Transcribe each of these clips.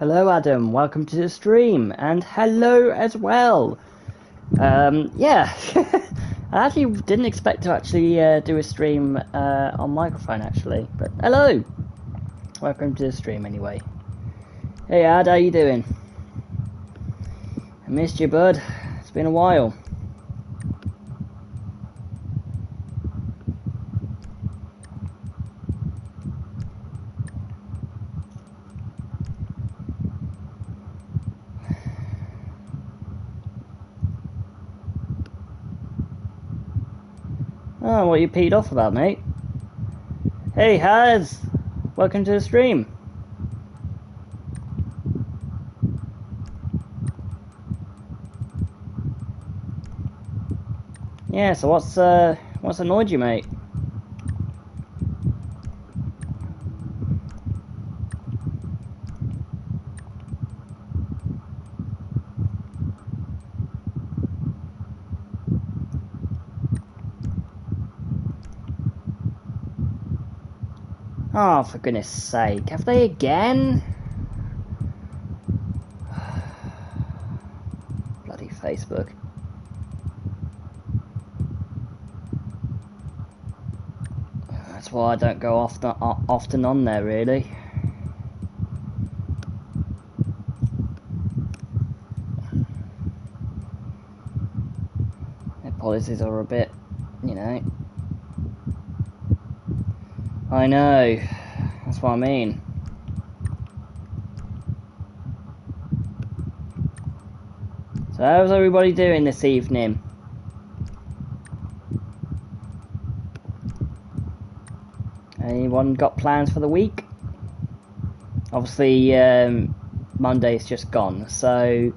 Hello Adam, welcome to the stream, and hello as well. Yeah, I actually didn't expect to actually do a stream on microphone actually, but hello! Welcome to the stream anyway. Hey Ad, how you doing? I missed you, bud. It's been a while. Oh, what you peed off about, mate? Hey Haz! Welcome to the stream. Yeah, so what's annoyed you, mate? Oh, for goodness sake, have they again? Bloody Facebook. That's why I don't go often on there, really. Their policies are a bit, you know. I know, that's what I mean. So how's everybody doing this evening? Anyone got plans for the week? Obviously, Monday's just gone, so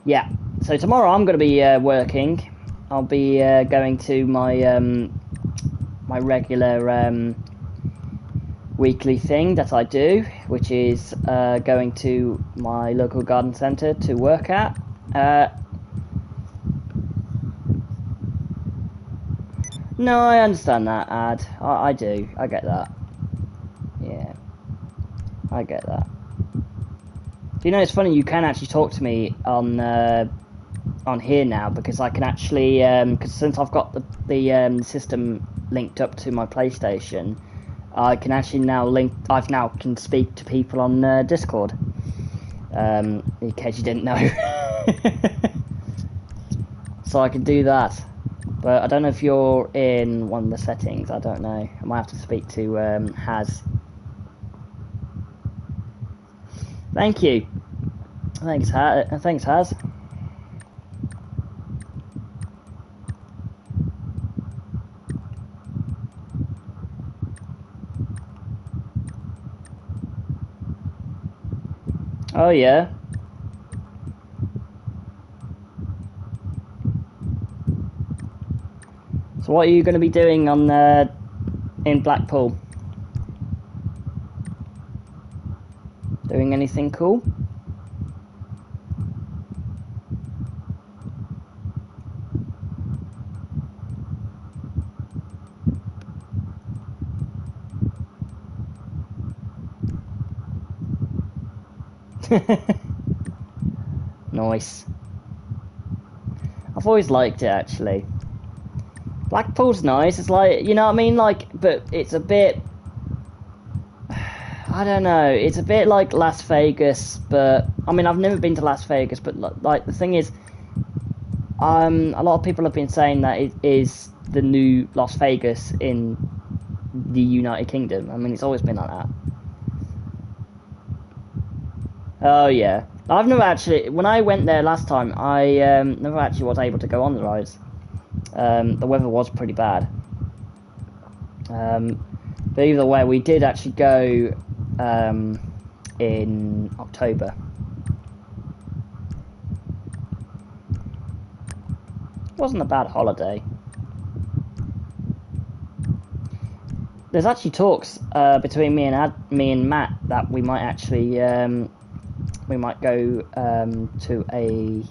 yeah. So tomorrow I'm going to be working. I'll be going to my my regular weekly thing that I do, which is going to my local garden centre to work at. No, I understand that, Ad. I do. I get that. Yeah, I get that. You know, it's funny. You can actually talk to me on here now, because I can actually, because since I've got the system linked up to my PlayStation, I can actually now can speak to people on Discord. In case you didn't know. So I can do that. But I don't know if you're in one of the settings. I don't know. I might have to speak to Haz. Thank you. Thanks, Haz. Oh yeah. So what are you going to be doing on in Blackpool? Doing anything cool? Nice. I've always liked it, actually. Blackpool's nice. It's like, you know what I mean? Like, but it's a bit, I don't know. It's a bit like Las Vegas, but I mean, I've never been to Las Vegas, but like the thing is, a lot of people have been saying that it is the new Las Vegas in the United Kingdom. I mean, it's always been like that. Oh yeah, I've never actually. When I went there last time, I never actually was able to go on the rides. The weather was pretty bad. But either way, we did actually go in October. It wasn't a bad holiday. There's actually talks between me and Matt that we might actually we might go to a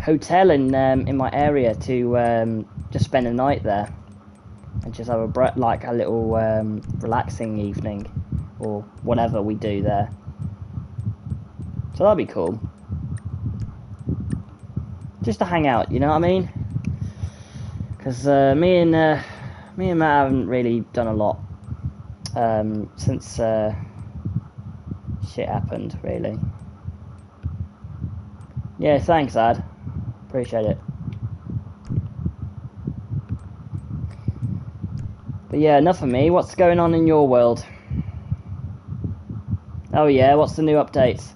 hotel in my area to just spend a night there and just have a little relaxing evening or whatever we do there. So that'd be cool. Just to hang out, you know what I mean? Because me and Matt haven't really done a lot since shit happened, really. Yeah, thanks, Ad. Appreciate it. But yeah, enough of me. What's going on in your world? Oh yeah, what's the new updates?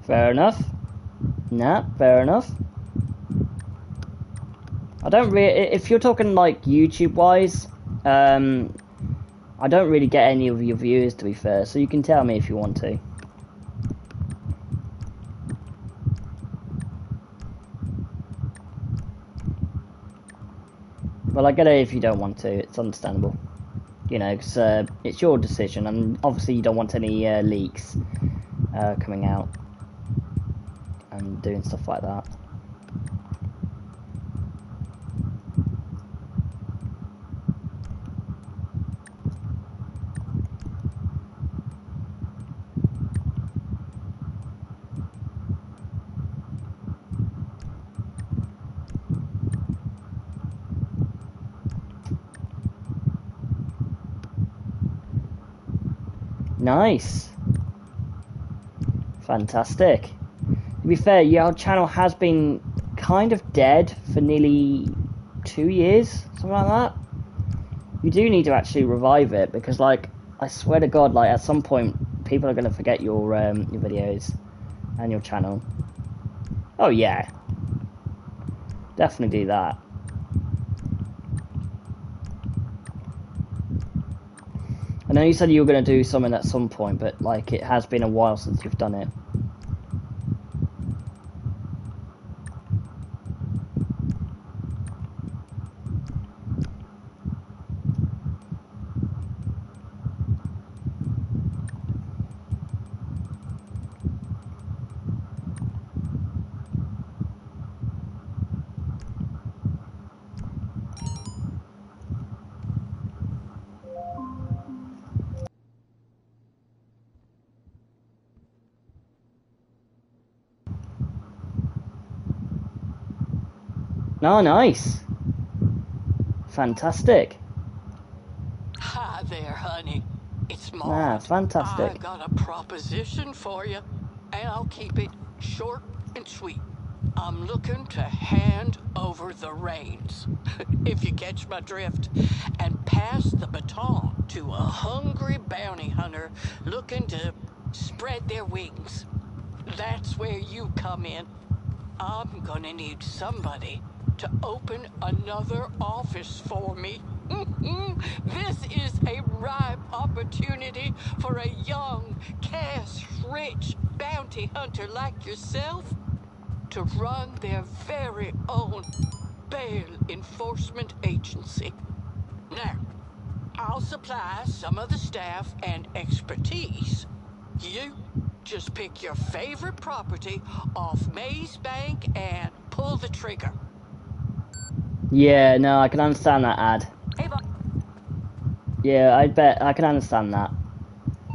Fair enough. Nah, fair enough. I don't really. If you're talking like YouTube wise, I don't really get any of your viewers, to be fair. So you can tell me if you want to. Well, I get it if you don't want to. It's understandable. You know, because it's your decision, and obviously you don't want any leaks coming out and doing stuff like that. Nice. Fantastic. To be fair, your channel has been kind of dead for nearly 2 years, something like that. You do need to actually revive it, because, like, I swear to God, like, at some point, people are going to forget your videos and your channel. Oh, yeah. Definitely do that. I know you said you were going to do something at some point, but, like, it has been a while since you've done it. Oh, nice. Fantastic. Hi there, honey. It's Maud. Ah, fantastic. I got a proposition for you, and I'll keep it short and sweet. I'm looking to hand over the reins, if you catch my drift, and pass the baton to a hungry bounty hunter looking to spread their wings. That's where you come in. I'm gonna need somebody to open another office for me. This is a ripe opportunity for a young, cash-rich bounty hunter like yourself to run their very own bail enforcement agency. Now, I'll supply some of the staff and expertise. You just pick your favorite property off Maze Bank and pull the trigger. Yeah, no, I can understand that, Ad. Hey, Yeah, I bet I can understand that.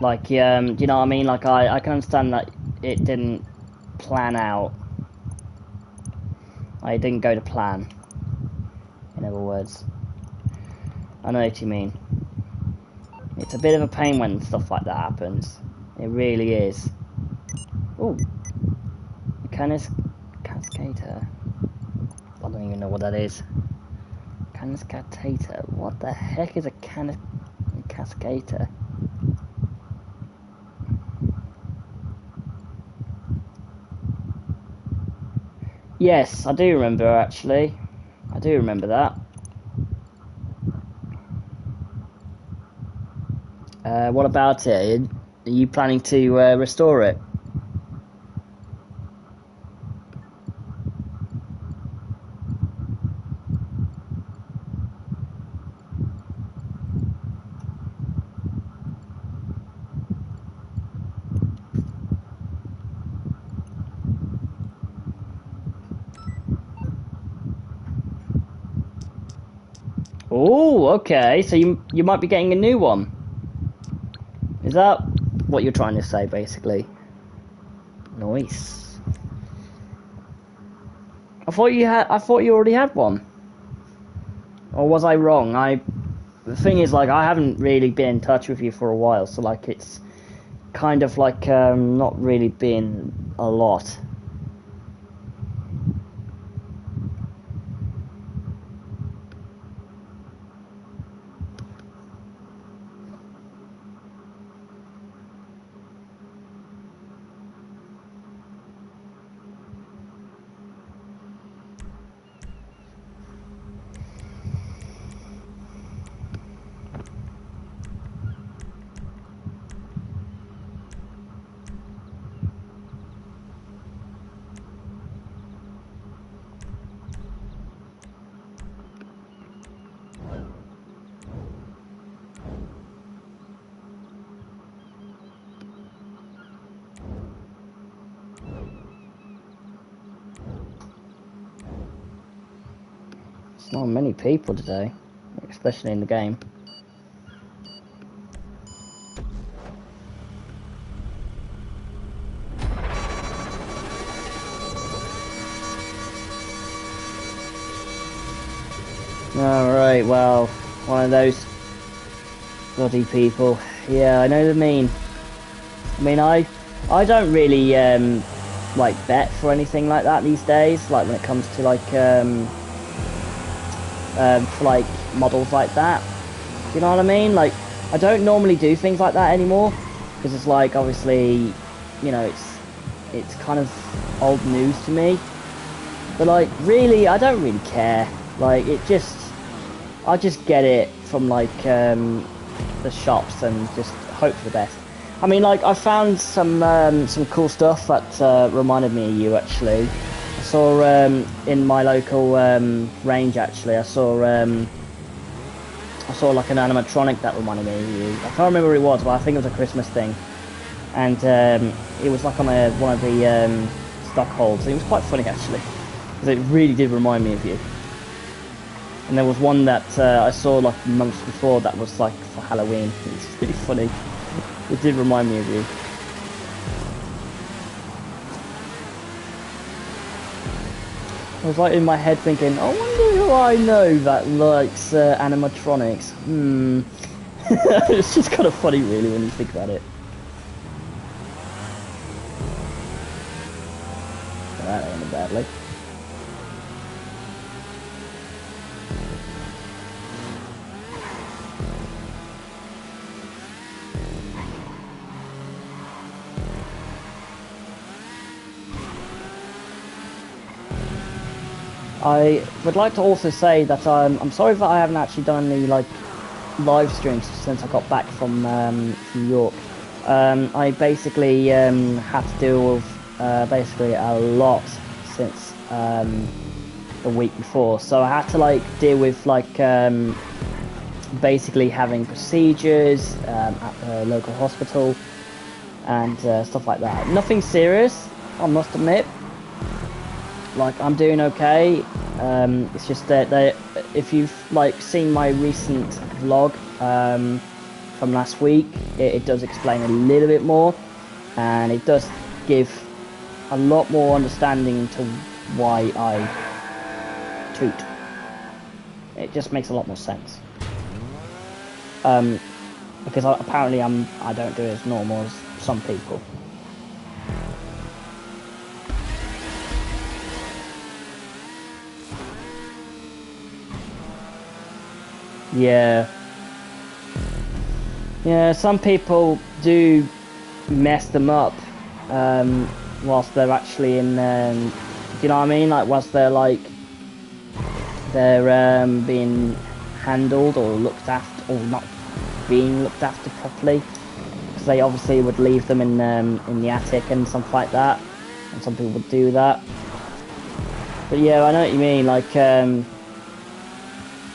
Like, do you know what I mean? Like, I can understand that it didn't plan out. Like, it didn't go to plan. In other words, I know what you mean. It's a bit of a pain when stuff like that happens. It really is. Ooh, Cascator. I don't even know what that is. Cascator. What the heck is a Cascator? Yes, I do remember, actually. I do remember that. What about it? Are you planning to restore it? Oh, okay. So you might be getting a new one. Is that what you're trying to say, basically? Nice. I thought you already had one. Or was I wrong? The thing is, like, I haven't really been in touch with you for a while, so like it's kind of like not really been a lot. It's not many people today, especially in the game. Alright, well, one of those bloody people. Yeah, I know what I mean. I don't really like bet for anything like that these days, like when it comes to like for like models like that. Do you know what I mean? Like, I don't normally do things like that anymore because it's like, obviously, you know, it's kind of old news to me. But like, really, I don't really care. Like, I just get it from like the shops and just hope for the best. I mean, like, I found some cool stuff that reminded me of you, actually. I saw in my local range, actually, I saw like an animatronic that reminded me of you. I can't remember what it was, but I think it was a Christmas thing. And it was like on one of the stock holds. It was quite funny, actually, because it really did remind me of you. And there was one that I saw like months before that was like for Halloween. It was really funny. It did remind me of you. I was like in my head thinking, I wonder who I know that likes animatronics. It's just kind of funny, really, when you think about it. That ended badly. I would like to also say that I'm sorry that I haven't actually done any like live streams since I got back from New York. I basically had to deal with basically a lot since the week before, so I had to like deal with like basically having procedures at the local hospital and stuff like that. Nothing serious, I must admit. Like, I'm doing okay. It's just that if you've like seen my recent vlog from last week, it does explain a little bit more, and it does give a lot more understanding into why I toot. It just makes a lot more sense. Because apparently I don't do it as normal as some people. Yeah. Yeah, some people do mess them up whilst they're actually in, do you know what I mean? Like, whilst they're like, they're being handled or looked after, or not, being looked after properly, because they obviously would leave them in the attic and stuff like that, and some people would do that. But yeah, I know what you mean. Like,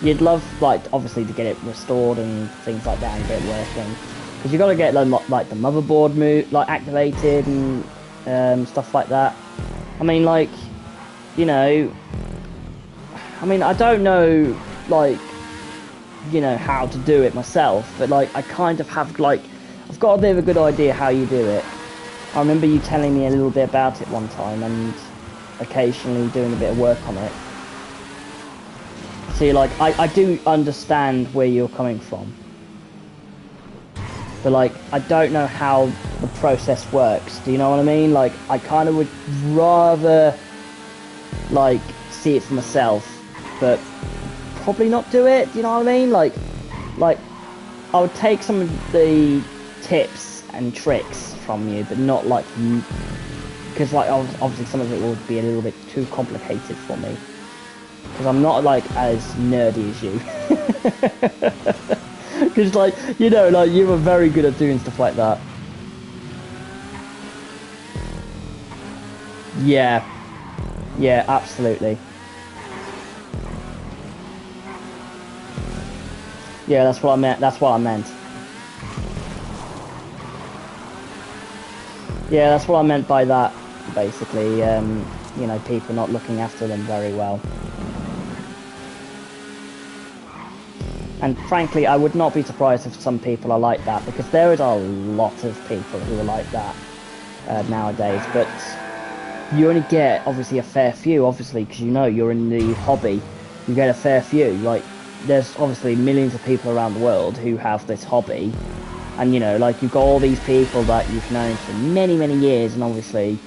you'd love, like, obviously to get it restored and things like that and get it working, because you got to get like the motherboard activated and stuff like that. I mean, like, you know, I mean, I don't know, like, you know, how to do it myself, but like, I kind of have, like, I've got a bit of a good idea how you do it. I remember you telling me a little bit about it one time, and occasionally doing a bit of work on it. See, like, I do understand where you're coming from, but like, I don't know how the process works. Do you know what I mean? Like, I kind of would rather, like, see it for myself, but probably not do it. Do you know what I mean? Like, I would take some of the tips and tricks from you, but not like you, because like obviously some of it would be a little bit too complicated for me, because I'm not like as nerdy as you. Because, like, you know, like, you were very good at doing stuff like that. Yeah. Yeah, absolutely. Yeah, that's what I meant. That's what I meant. Yeah, that's what I meant by that, basically. You know, people not looking after them very well. And frankly, I would not be surprised if some people are like that, because there is a lot of people who are like that nowadays. But you only get, obviously, a fair few, obviously, because, you know, you're in the hobby. You get a fair few. Like, there's obviously millions of people around the world who have this hobby. And, you know, like, you've got all these people that you've known for many, many years, and obviously,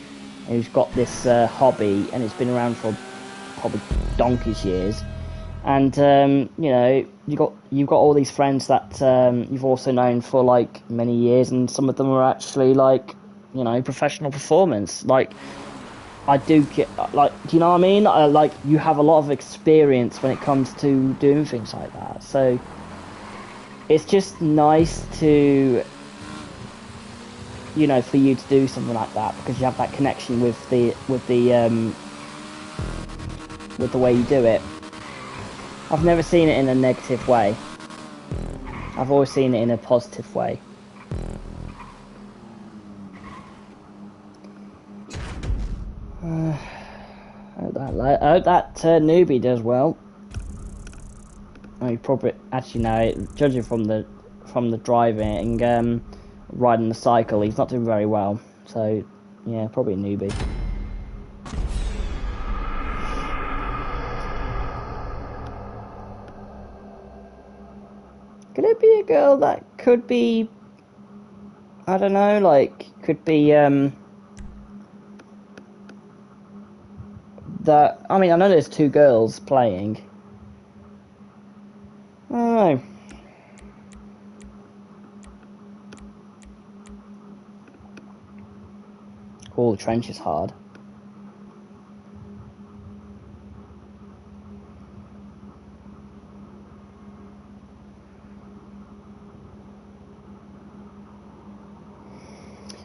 who's got this hobby, and it's been around for probably donkey's years. And you know, you've got all these friends that you've also known for like many years, and some of them are actually like, you know, professional performers. Like, I do get, like, do you know what I mean? Like, you have a lot of experience when it comes to doing things like that. So it's just nice to, you know, for you to do something like that, because you have that connection with the way you do it. I've never seen it in a negative way. I've always seen it in a positive way. I hope that newbie does well. I mean, probably, actually no, judging from the driving and riding the cycle, he's not doing very well. So yeah, probably a newbie. Could it be a girl that could be, I don't know, like, could be, that, I mean, I know there's two girls playing. I don't know. Oh, the trench is hard.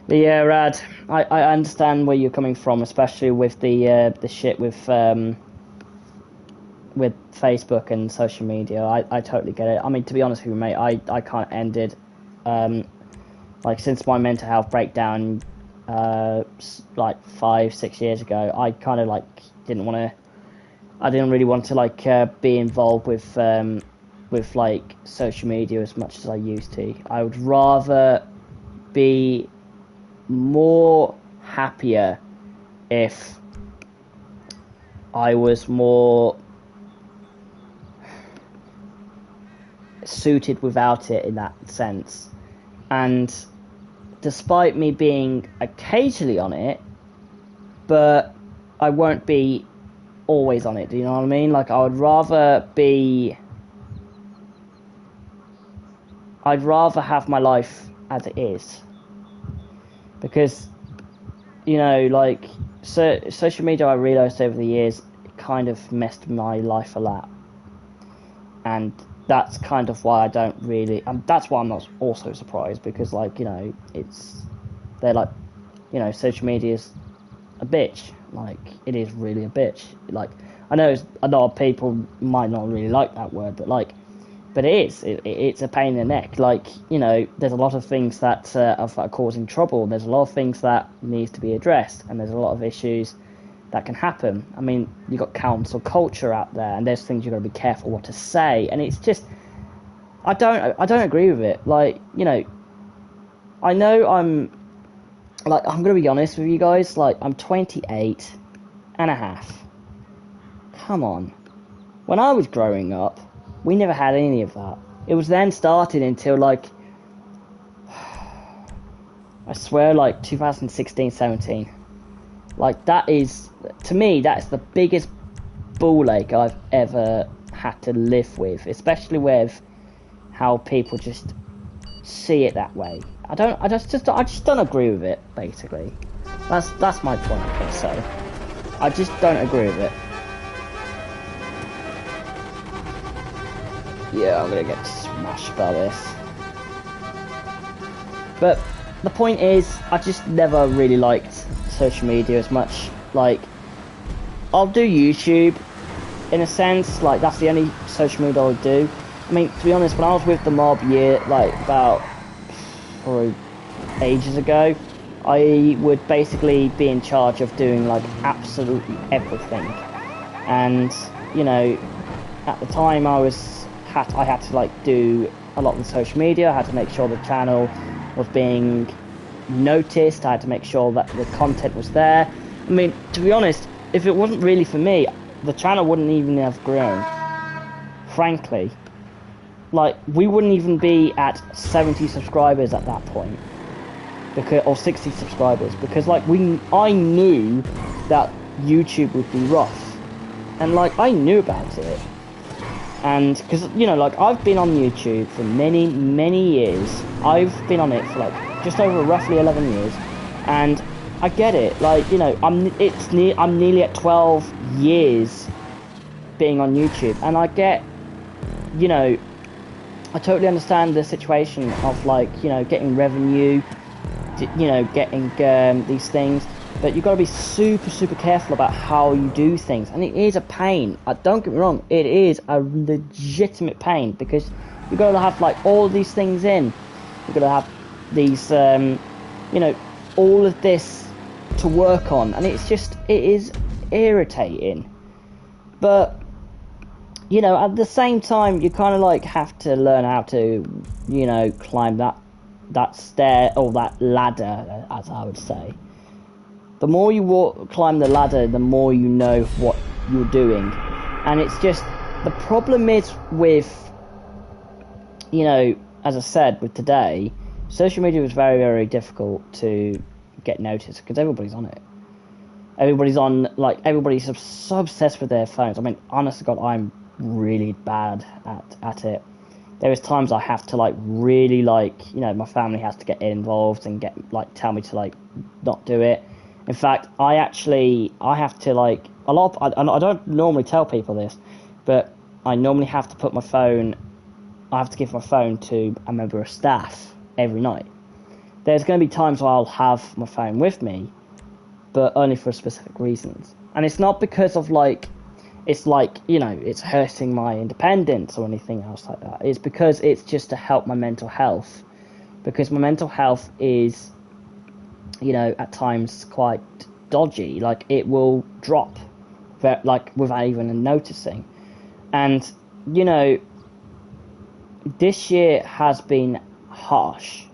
But yeah, Rad, I understand where you're coming from, especially with the shit with Facebook and social media. I totally get it. I mean, to be honest with you, mate, I can't end it. Like, since my mental health breakdown, like 5-6 years ago, I kind of like I didn't really want to like be involved with like social media as much as I used to. I would rather be more happier if I was more suited without it, in that sense. And despite me being occasionally on it, but I won't be always on it, do you know what I mean? Like, I'd rather have my life as it is. Because, you know, like, social media, I realised over the years, kind of messed my life a lot. And that's kind of why I don't really, that's why I'm not also surprised, because, like, you know, they're like, you know, social media's a bitch. Like, it is really a bitch. Like, I know a lot of people might not really like that word, but like, but it is. It's a pain in the neck. Like, you know, there's a lot of things that are causing trouble. There's a lot of things that needs to be addressed, and there's a lot of issues that can happen. I mean, you've got council culture out there, and there's things you've got to be careful what to say, and it's just, I don't agree with it. Like, you know, I know I'm going to be honest with you guys, like, I'm 28 and a half. Come on. When I was growing up, we never had any of that. It was then started until, like, I swear, like, 2016, 17. Like, that is, to me, that's the biggest ball ache I've ever had to live with, especially with how people just see it that way. I just don't agree with it, basically. That's my point, I guess. So I just don't agree with it. Yeah, I'm gonna get smashed by this. But the point is, I just never really liked social media as much. Like, I'll do YouTube, in a sense. Like, that's the only social media I'll do. I mean, to be honest, when I was with the mob like, about probably ages ago, I would basically be in charge of doing, like, absolutely everything. And, you know, at the time I had to, like, do a lot of the social media. I had to make sure the channel was being noticed. I had to make sure that the content was there. I mean, to be honest, if it wasn't really for me, the channel wouldn't even have grown. Frankly. Like, we wouldn't even be at 70 subscribers at that point. Or 60 subscribers. Because, like, I knew that YouTube would be rough. And, like, I knew about it. And, because, you know, like, I've been on YouTube for many, many years. I've been on it for, like, just over roughly 11 years. And I get it. Like, you know, I'm nearly at 12 years being on YouTube. And I get, you know, I totally understand the situation of, like, you know, getting revenue, you know, getting these things, but you've got to be super, super careful about how you do things, and it is a pain. Don't get me wrong, it is a legitimate pain, because you've got to have, like, all these things in. You've got to have these, you know, all of this to work on, and it is irritating. But, you know, at the same time, you kind of, like, have to learn how to, you know, climb that stair, or that ladder, as I would say. The more you climb the ladder, the more you know what you're doing. And it's just, the problem is with, you know, as I said, with today, social media was very, very difficult to get noticed, because everybody's on it. Everybody's so obsessed with their phones. I mean, honest to God, I'm really bad at it. There is times I have to, like, really, like, you know, my family has to get involved and tell me to, like, not do it. In fact, I have to, like, I don't normally tell people this, but I normally have to I have to give my phone to a member of staff every night. There's going to be times where I'll have my phone with me, but only for specific reasons. And it's not because of, like, it's like, you know, it's hurting my independence or anything else like that. It's because it's just to help my mental health. Because my mental health is, you know, at times quite dodgy. Like, it will drop, like, without even noticing. And, you know, this year has been harsh.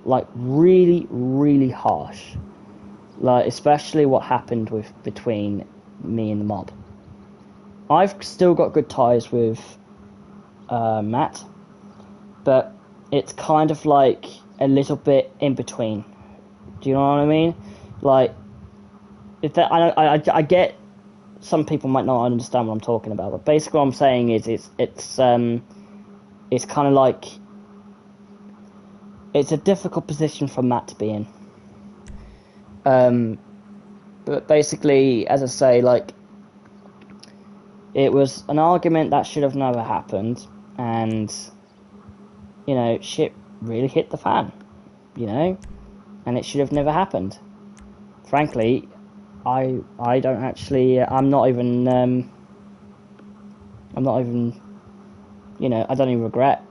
Like, really, really harsh. Like, especially what happened between me and the mob. I've still got good ties with Matt, but it's kind of like a little bit in between. Do you know what I mean? Like, if that, I get some people might not understand what I'm talking about, but basically what I'm saying is it's kind of like, it's a difficult position for Matt to be in. But basically, as I say, like, it was an argument that should have never happened. and you know, shit really hit the fan, you know, and it should have never happened. Frankly, I don't actually, I'm not even, you know, I don't even regret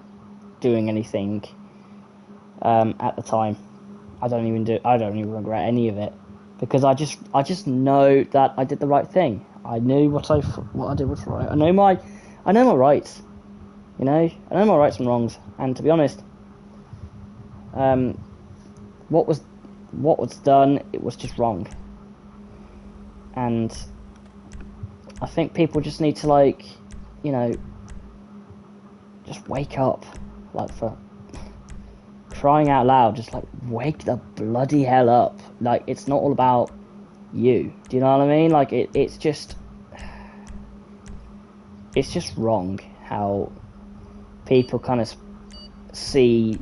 doing anything at the time. I don't even regret any of it, because I just know that I did the right thing. I knew what I did was right. I know my rights. You know, I know my rights and wrongs. And to be honest, what was done, it was just wrong. And I think people just need to, like, you know, just wake up, like, for crying out loud, just like wake the bloody hell up. Like, it's not all about you. Do you know what I mean? Like, it's just wrong how people kind of see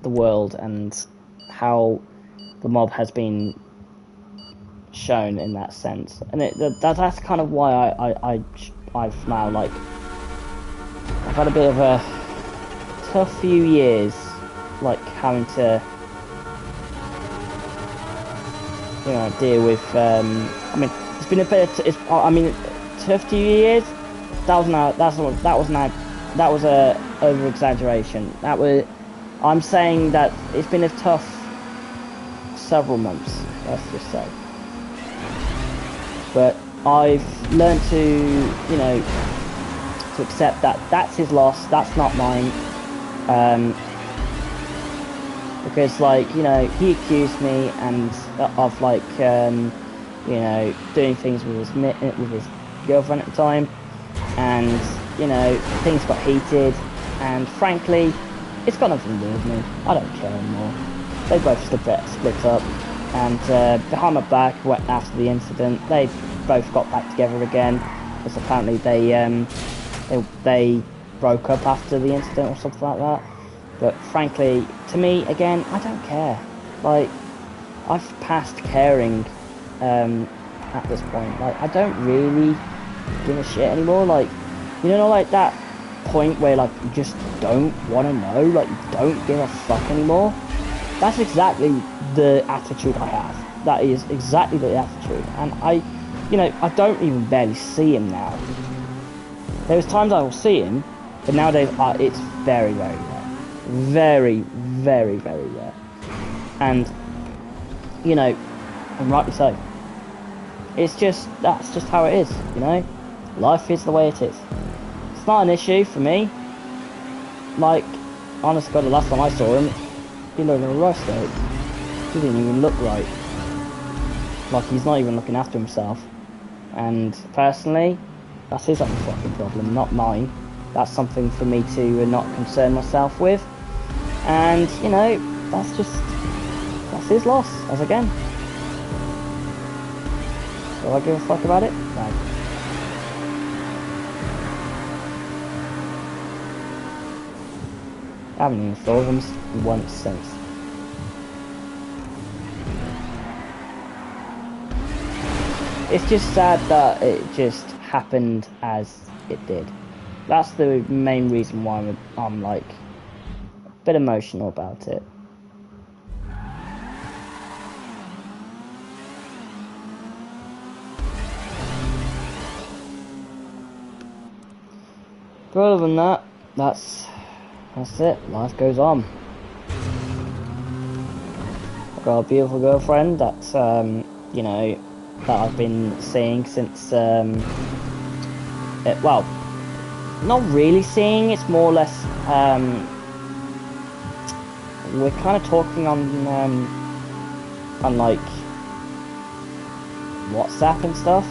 the world and how the mob has been shown in that sense. And that's kind of why I've now, like, I've had a bit of a tough few years, like, having to, you know, deal with, I mean, it's been a bit, I mean, tough few years, that was a over exaggeration. I'm saying that it's been a tough several months, let's just say. But I've learned to, you know, to accept that that's his loss, that's not mine. Because, like, you know, he accused me of, like, you know, doing things with his girlfriend at the time, and, you know, things got heated, and frankly, it's got nothing to do with me. I don't care anymore. They both split up, and behind my back, after the incident, they both got back together again, because apparently they broke up after the incident or something like that. But frankly, to me, again, I don't care. Like, I've passed caring at this point. Like, I don't really give a shit anymore. Like, you know, like that point where, like, you just don't want to know, like, you don't give a fuck anymore. That's exactly the attitude I have. That is exactly the attitude. And you know, I don't even barely see him now. There's times I will see him, but nowadays it's very, very rare. Very, very, very rare. And, you know, and rightly so. That's just how it is, you know? Life is the way it is. It's not an issue for me. Like, honest to God, the last time I saw him, he looked like a rice scope. He didn't even look right. Like, he's not even looking after himself. And personally, that's his own fucking problem, not mine. That's something for me to not concern myself with. And, you know, that's his loss, as again. Do I give a fuck about it? No. I haven't even thought of him once since. It's just sad that it just happened as it did. That's the main reason why I'm like a bit emotional about it. But other than that, that's it. Life goes on. I've got a beautiful girlfriend that's you know, that I've been seeing since well, not really seeing, it's more or less we're kind of talking on like WhatsApp and stuff.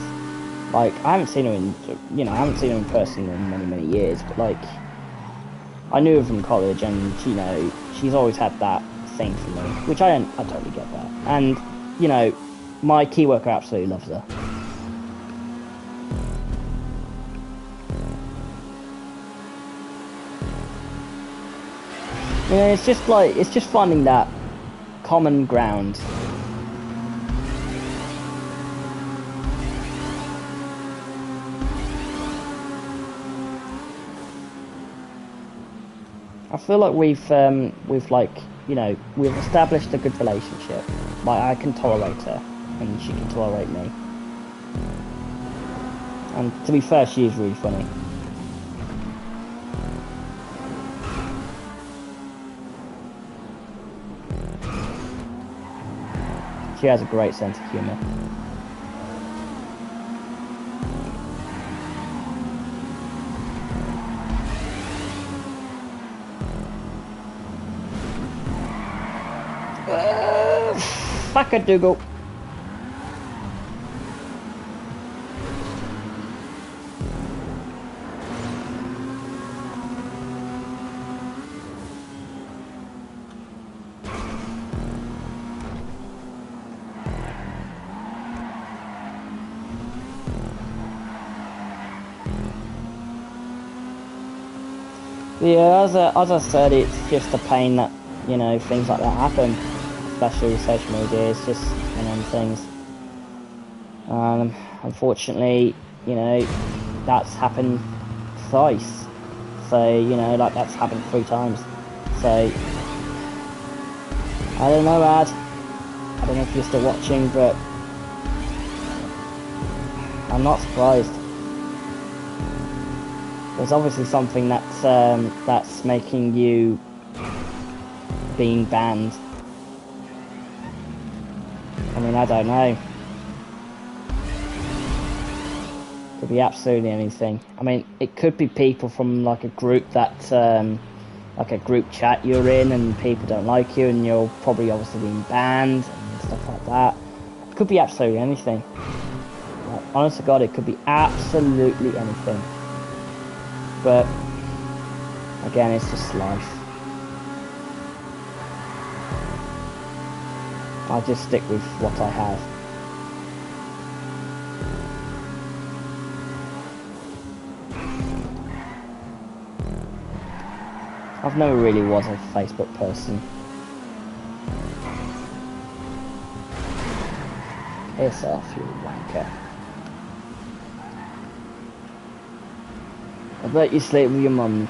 Like, I haven't seen her in person in many, many years, but like, I knew her from college, and, you know, she's always had that thing for me, which I totally get that. And, you know, my key worker absolutely loves her. You know, it's just finding that common ground. I feel like we've like, you know, we've established a good relationship. Like, I can tolerate her, and she can tolerate me. And to be fair, she is really funny. She has a great sense of humour. Fuck a Dougal. Yeah, as I said, it's just a pain that, you know, things like that happen, especially with social media. It's just one of them things. Unfortunately, you know, that's happened thrice. So, you know, like, that's happened 3 times. So, I don't know, Ad. I don't know if you're still watching, but I'm not surprised. There's obviously something that's making you being banned. I mean, I don't know. Could be absolutely anything. I mean, it could be people from like a group that, like a group chat you're in, and people don't like you, and you're probably obviously being banned and stuff like that. It could be absolutely anything. Like, honest to God, it could be absolutely anything. But again, it's just life. I'll just stick with what I have. I've never really was a Facebook person. Piss off, you wanker. I bet you sleep with your mum.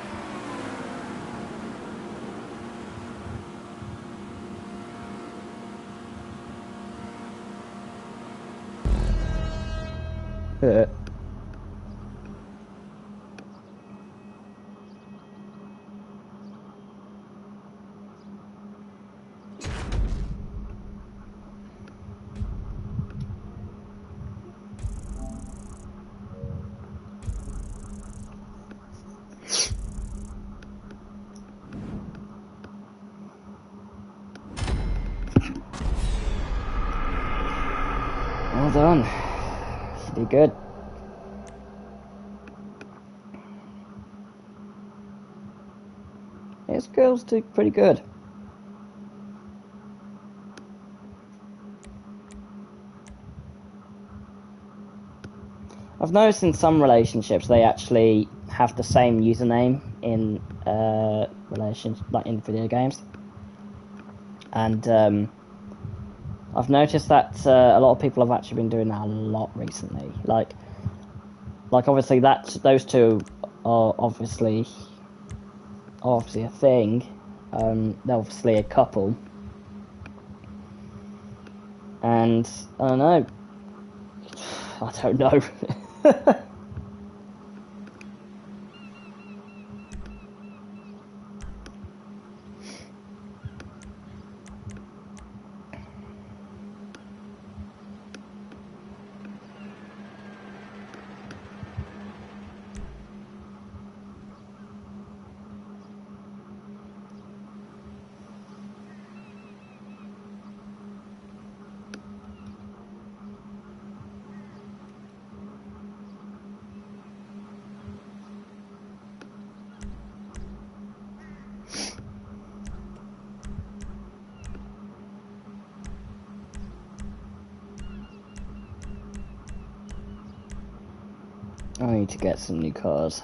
Well done. Should be good. This girl's do pretty good. I've noticed in some relationships they actually have the same username in relations, like in video games, and I've noticed that a lot of people have actually been doing that a lot recently. Like obviously those two are obviously a thing. They're obviously a couple, and I don't know. I don't know. I need to get some new cars.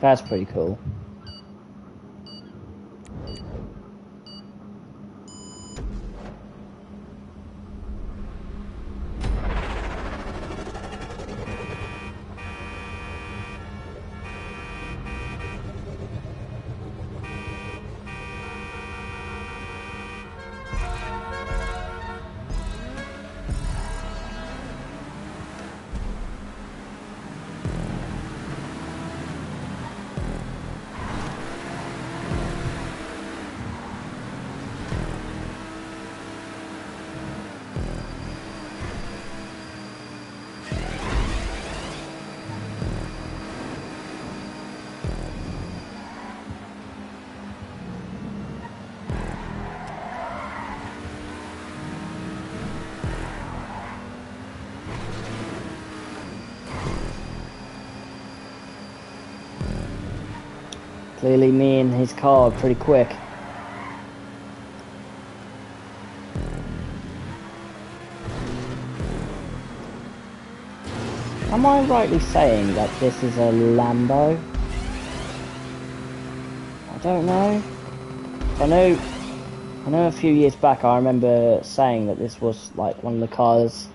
That's pretty cool. Clearly me and his car are pretty quick. Am I rightly saying that this is a Lambo? I don't know. I know a few years back I remember saying that this was like one of the cars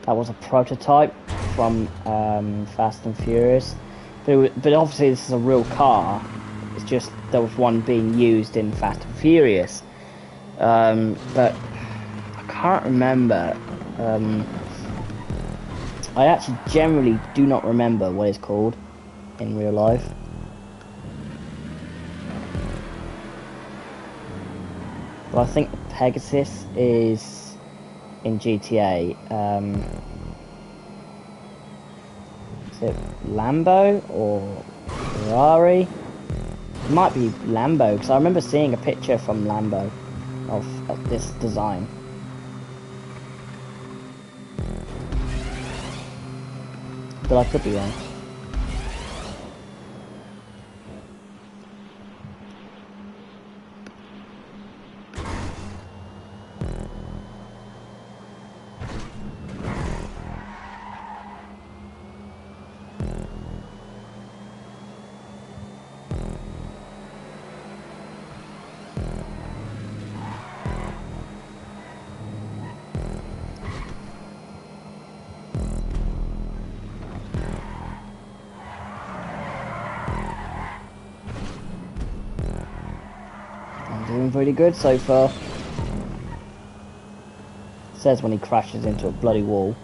that was a prototype from Fast and Furious. But obviously this is a real car. It's just there was one being used in Fast and Furious. But I can't remember. I actually generally do not remember what it's called in real life. But I think Pegasus is in GTA. Is it Lambo or Ferrari? It might be Lambo, because I remember seeing a picture from Lambo of this design. But I could be wrong. Doing pretty good so far. Says when he crashes into a bloody wall.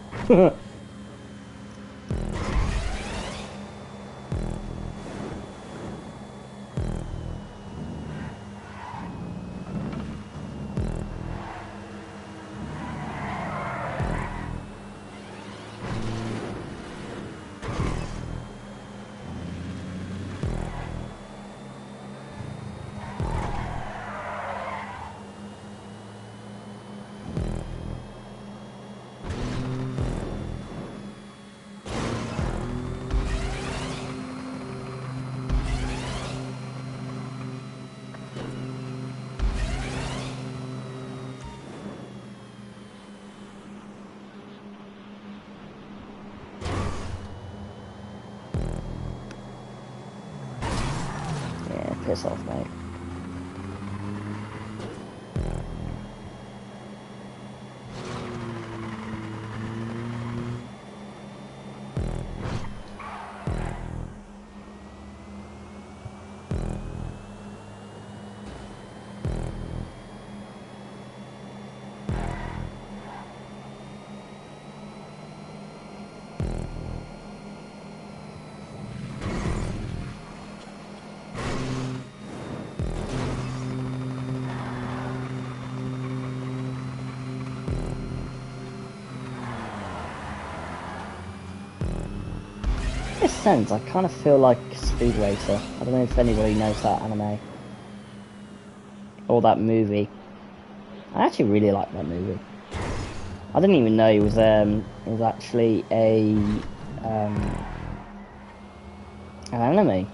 Piss off, mate. In a sense, I kind of feel like Speed Racer. I don't know if anybody knows that anime or that movie. I actually really like that movie. I didn't even know it was actually an anime,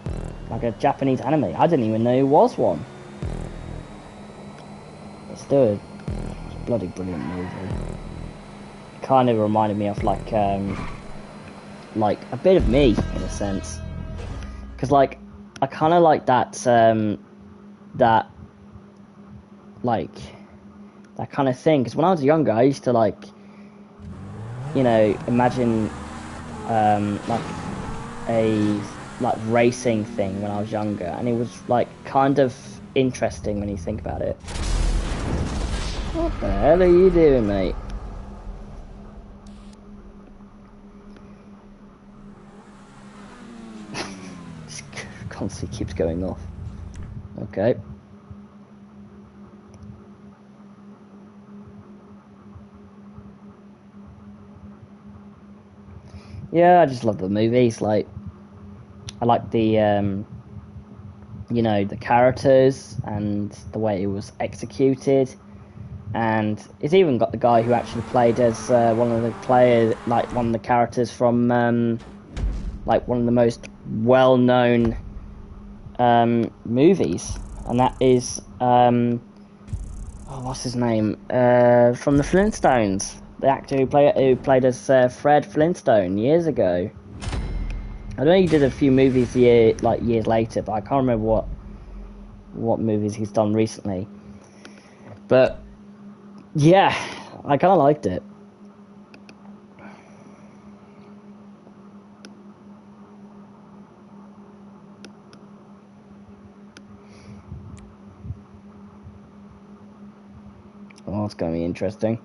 like a Japanese anime. I didn't even know it was one. It's still a bloody brilliant movie. It kind of reminded me of like a bit of me in a sense, because like I kind of like that kind of thing, because when I was younger I used to like, you know, imagine like a racing thing when I was younger, and it was like kind of interesting when you think about it. What the hell are you doing, mate? Constantly keeps going off. Okay. Yeah, I just love the movies. Like, I like the, you know, the characters and the way it was executed. And it's even got the guy who actually played as one of the characters from like one of the most well-known movies, and that is what's his name? From the Flintstones, the actor who played as Fred Flintstone years ago. I know he did a few movies years later, but I can't remember what movies he's done recently. But yeah, I kind of liked it. Oh, it's going to be interesting.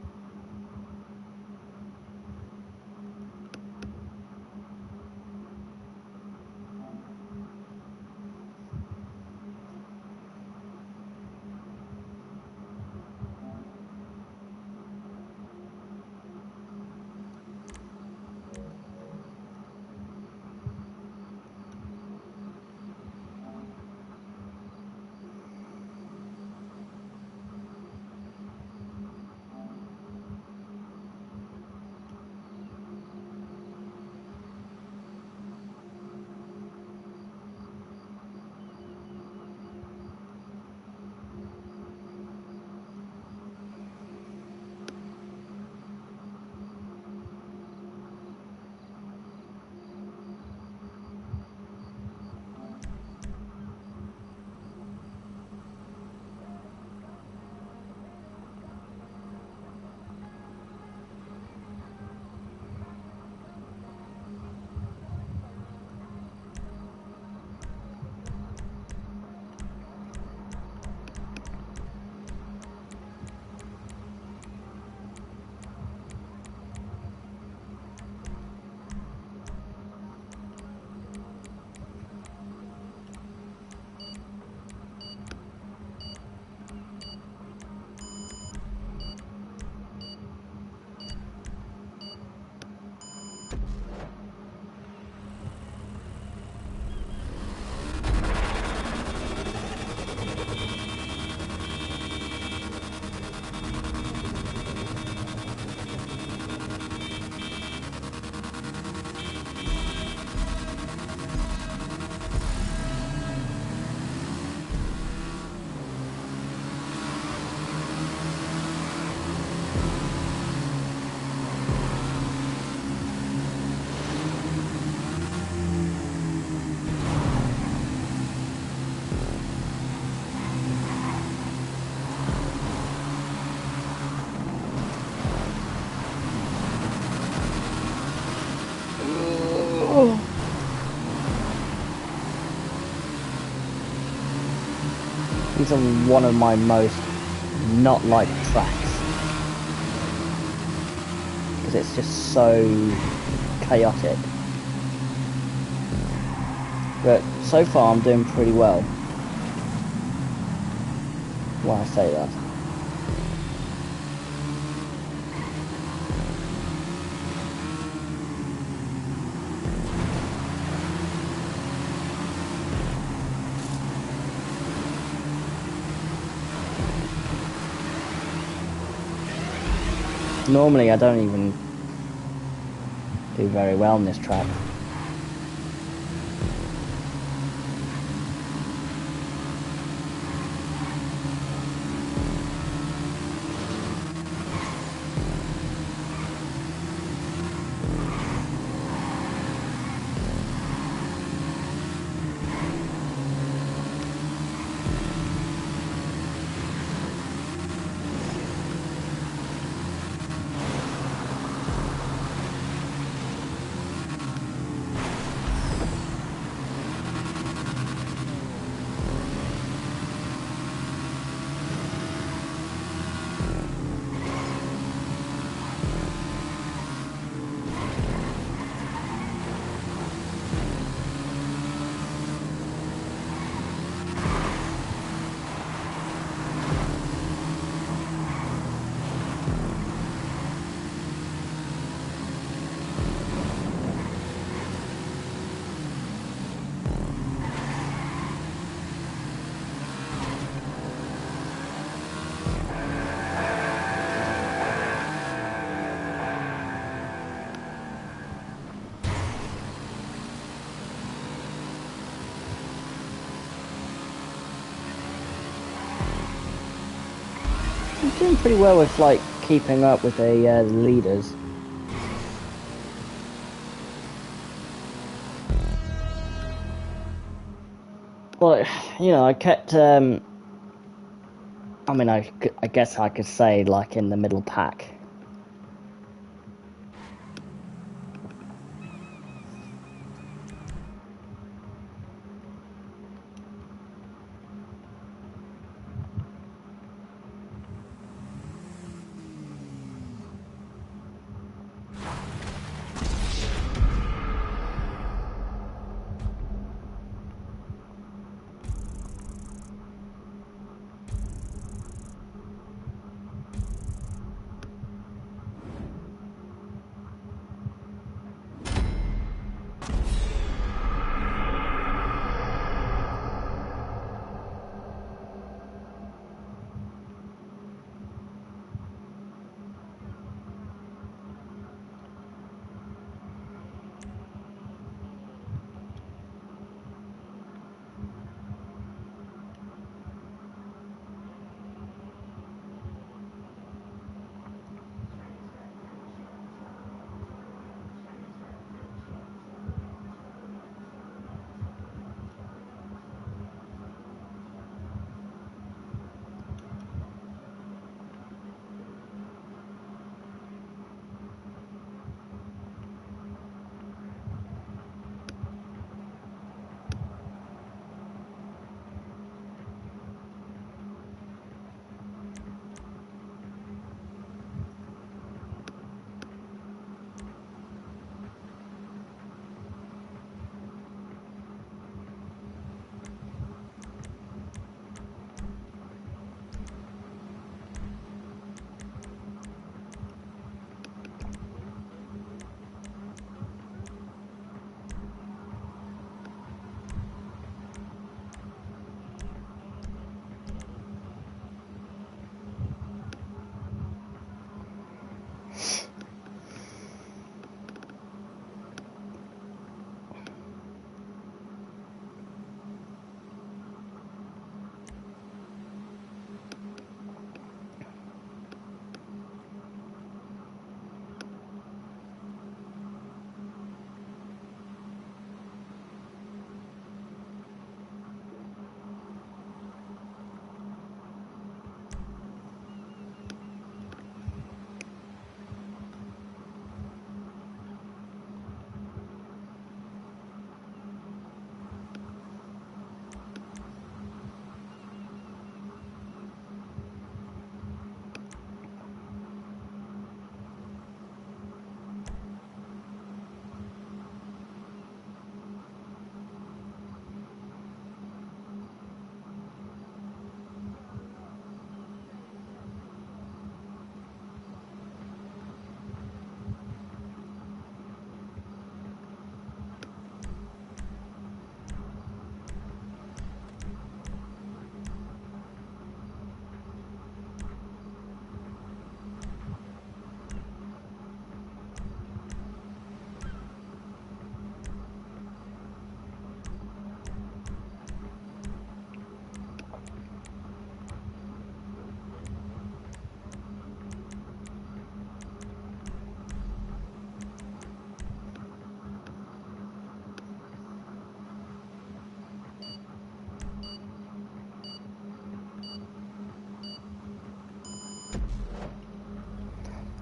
These are one of my most not liked tracks, because it's just so chaotic. But so far I'm doing pretty well when I say that. Normally I don't even do very well on this track. I'm doing pretty well with, like, keeping up with the leaders. Well, you know, I kept, I mean, I guess I could say, like, in the middle pack.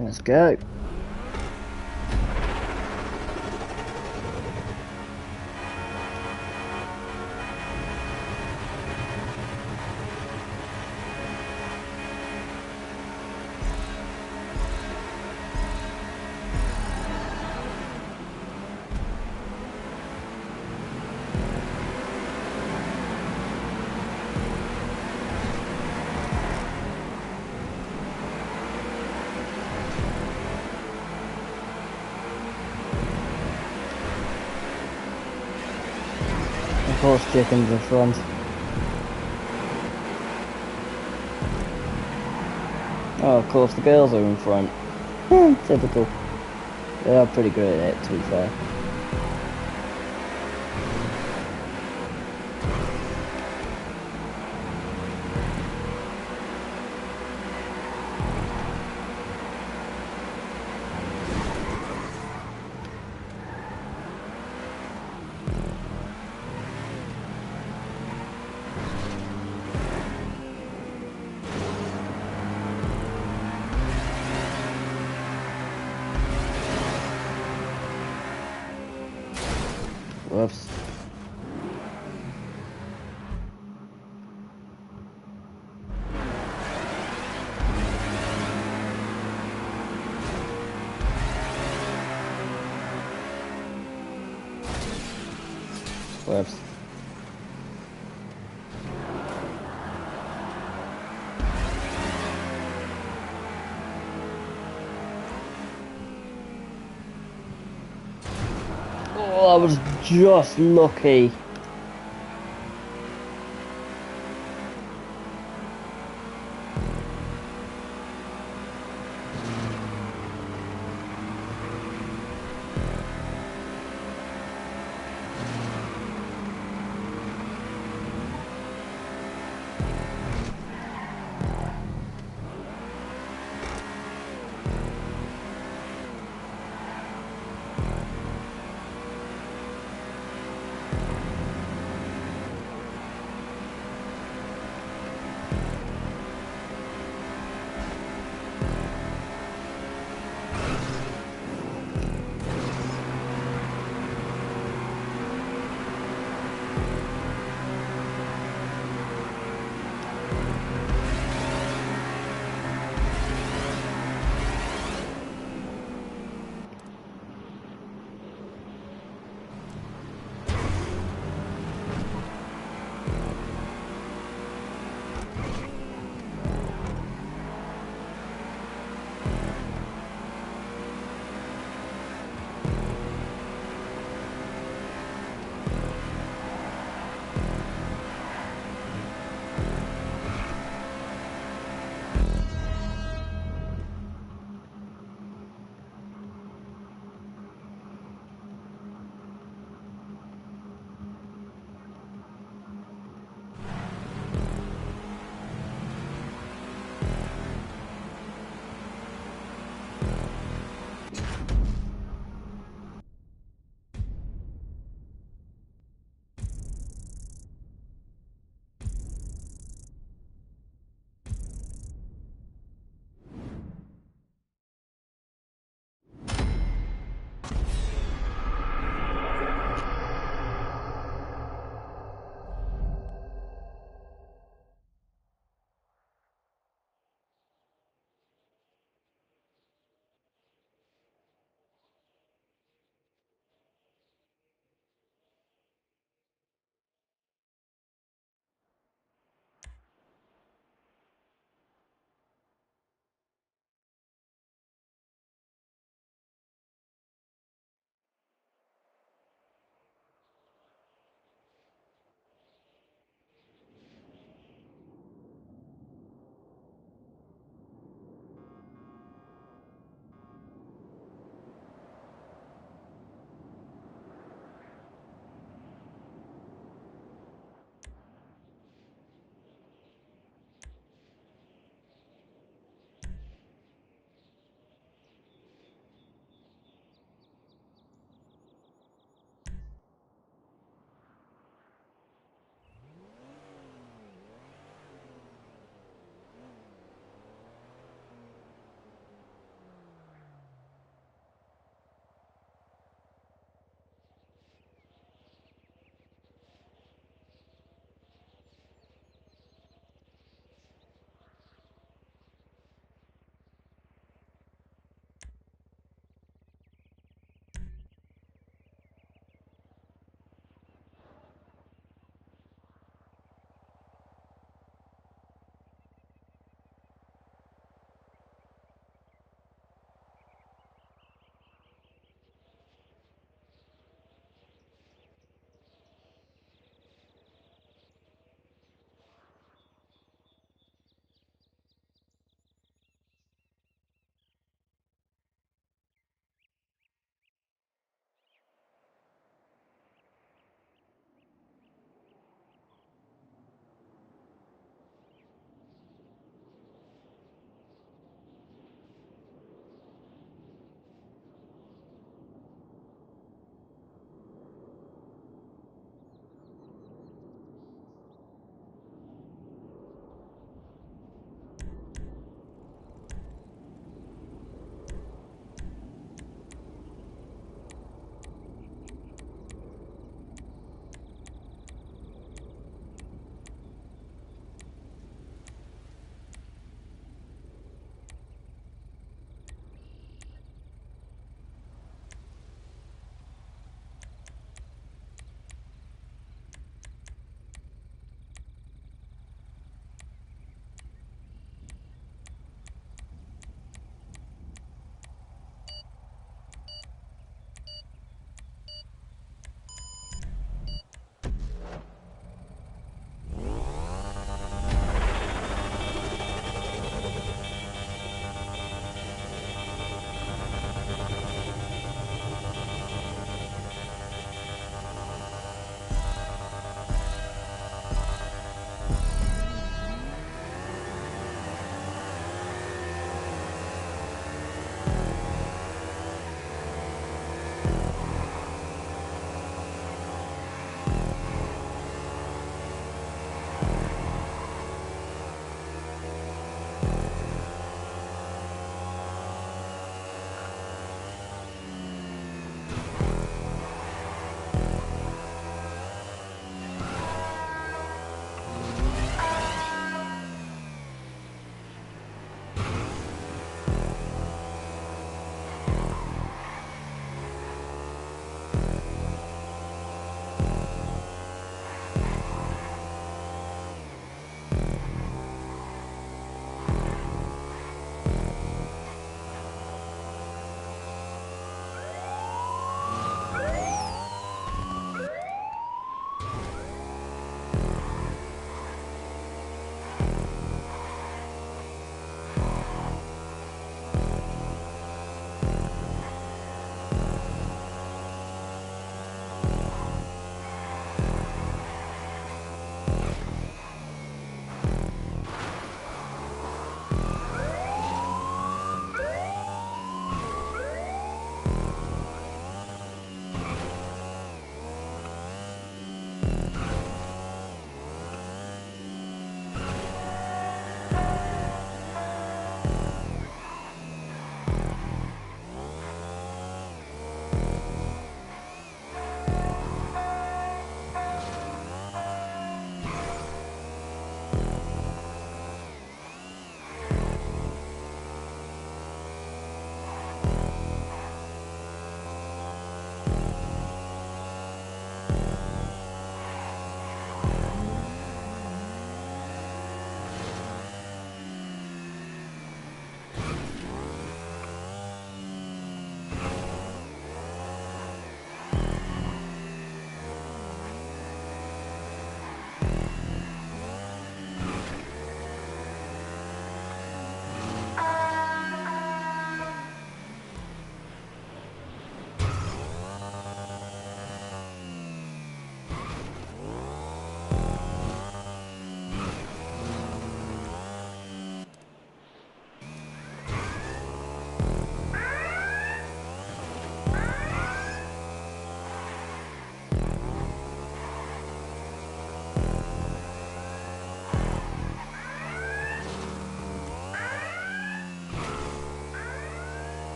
Let's go. Of course, chicken's in front. Oh, of course, the girls are in front. Typical. They are pretty good at it, to be fair. Whoops. Whoops. Oh, I was just lucky.